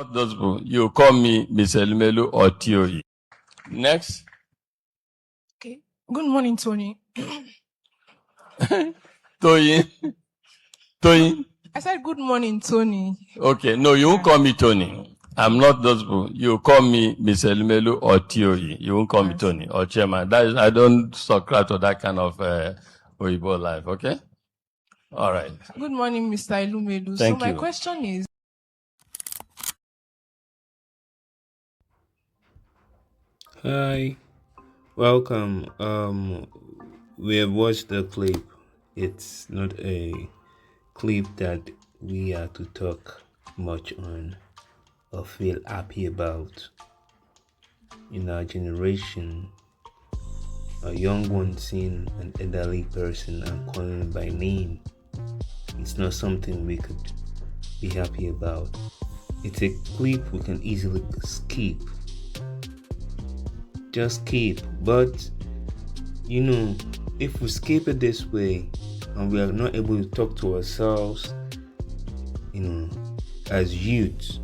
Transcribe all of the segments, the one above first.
not those people. You call me Miss Elumelu or TOE. Next. Okay. Good morning, Tony. Toyin. Toyin. I said good morning, Tony. Okay, no, you won't call me Tony. I'm not those people. You call me Miss Elumelu or TOE. You won't call me Tony or Chairman. That is, I don't subscribe to that kind of Oyibo life, okay? All right. Good morning, Mr. Elumelu. Thank so my you. question is, Hi, welcome. We have watched the clip. It's not a clip that we are to talk much on or feel happy about. In our generation, a young one seeing an elderly person and calling by name, it's not something we could be happy about. It's a clip we can easily skip. Just skip. But if we skip it this way and we are not able to talk to ourselves, as youths,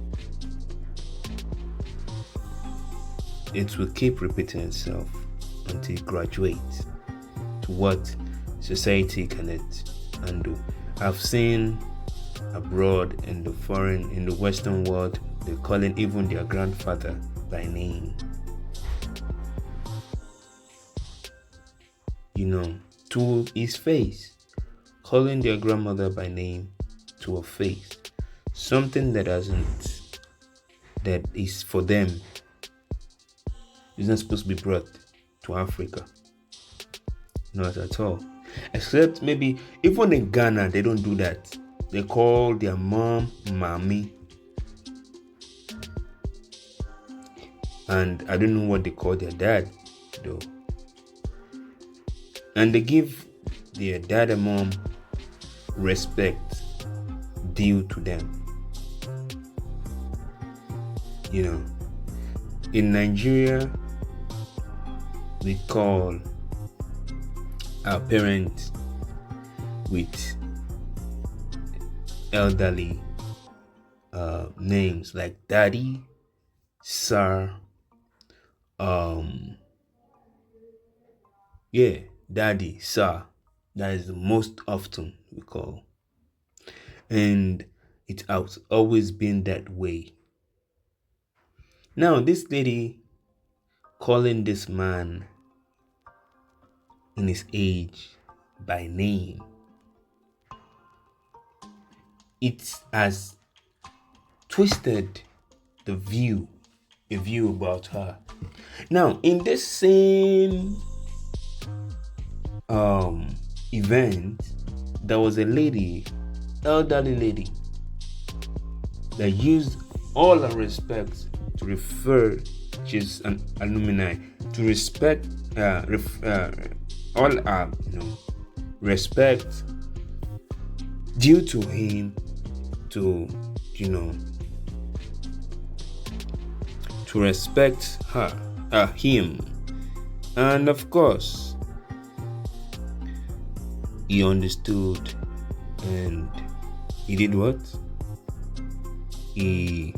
it will keep repeating itself until it graduates to what society can handle. I've seen abroad in the Western world, they're calling even their grandfather by name. To his face, calling their grandmother by name to her face. Something that is for them is not supposed to be brought to Africa. Not at all. Except maybe even in Ghana, they don't do that. They call their mom Mami. And I don't know what they call their dad, though. And they give their dad and mom respect due to them. In Nigeria, we call our parents with elderly names like daddy, sir, daddy, sir. That is the most often we call. And it has always been that way. Now, this lady calling this man in his age by name, it has twisted a view about her. Now, in this same event, there was a elderly lady, that used all her respect to refer, she's an alumni, to respect all her respect due to him, to respect him. And of course, he understood and he did what? He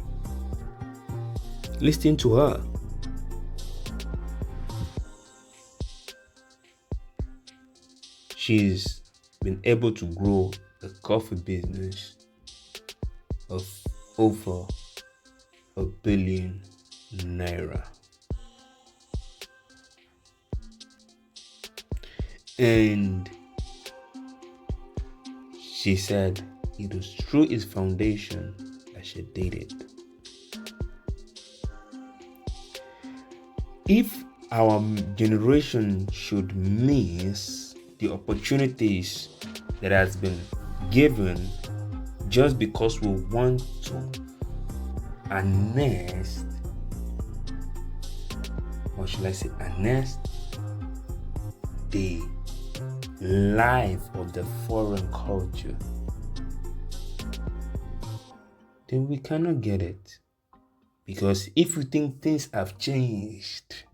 listened to her. She's been able to grow a coffee business of over R1 billion. And she said it was through his foundation that she did it. If our generation should miss the opportunities that has been given just because we want to harness, or should I say harness, the life of the foreign culture, then we cannot get it. Because if we think things have changed,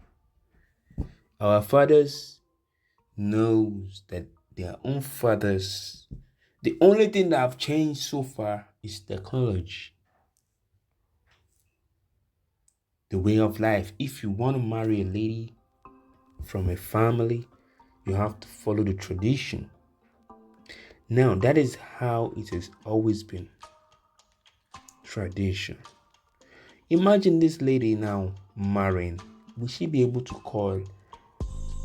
our fathers knows that their own fathers, the only thing that have changed so far is technology. the way of life. If you want to marry a lady from a family, you have to follow the tradition. Now, that is how it has always been. Tradition. Imagine this lady now marrying. Will she be able to call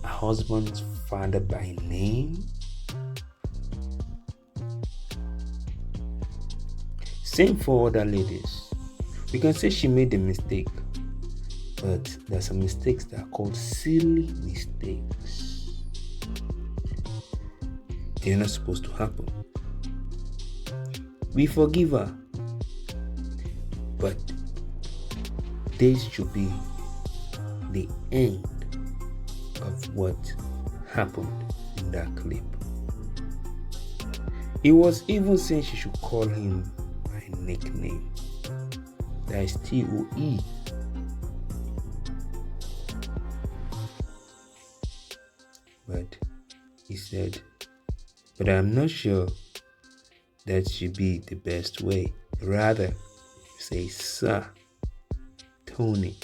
her husband's father by name? Same for other ladies. We can say she made a mistake, but there are some mistakes that are called silly mistakes. They're not supposed to happen. We forgive her, but this should be the end of what happened in that clip. He was even saying she should call him by nickname. That is TOE. But he said, but I'm not sure that should be the best way. Rather, say, Sir Tony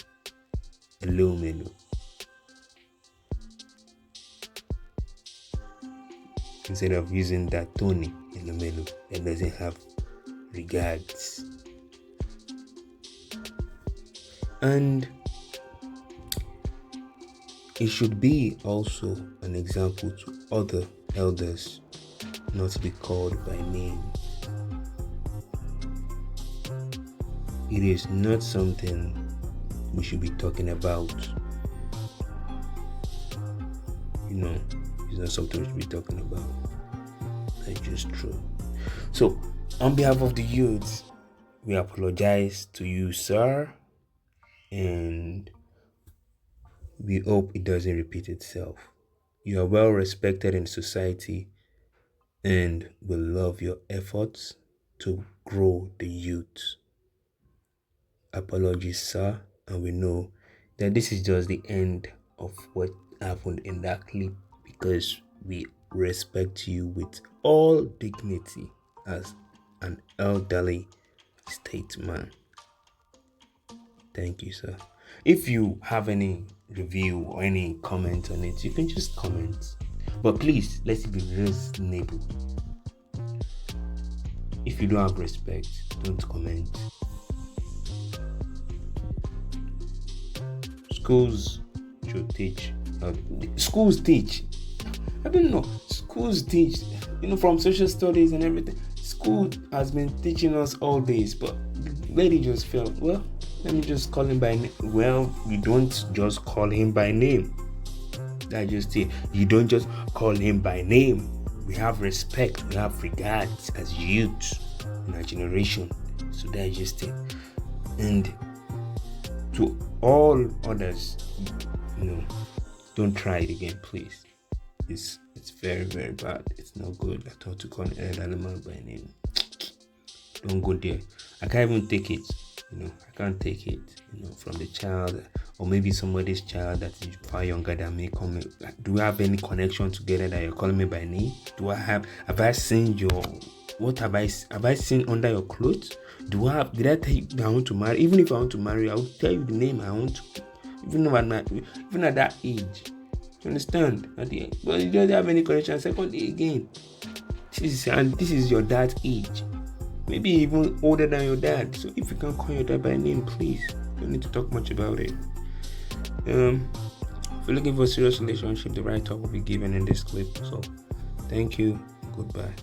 Elumelu. Instead of using that Tony Elumelu that doesn't have regards. And it should be also an example to other elders not to be called by name. It is not something we should be talking about. It's not something we should be talking about. That's just true. So, on behalf of the youth, we apologize to you, sir, and we hope it doesn't repeat itself. You are well respected in society, and we love your efforts to grow the youth. Apologies, sir, and we know that this is just the end of what happened in that clip because we respect you with all dignity as an elderly statesman. Thank you, sir. If you have any review or any comment on it, you can just comment. But please, let's be reasonable. If you don't have respect, don't comment. Schools should teach. Schools teach. I don't know. Schools teach. From social studies and everything. School has been teaching us all this, but the lady just felt, well, let me just call him by name. Well, you don't just call him by name. That just it. You don't just call him by name. We have respect. We have regards as youth in our generation. So that's just it. And to all others, don't try it again, please. It's very, very bad. It's not good at all to call an elderly man by name. Don't go there. I can't even take it. I can't take it. From the child, or maybe somebody's child that is far younger than me. Do we have any connection together that you're calling me by name? Have I seen what have I seen under your clothes? Did I tell you that I want to marry? Even if I want to marry, I will tell you the name I want to. Even at that age. You understand? But you don't have any connection. Secondly, again, this is your dad's age. Maybe even older than your dad. So if you can't call your dad by name, please. Don't need to talk much about it. If you're looking for a serious relationship, the right talk will be given in this clip. So thank you. Goodbye.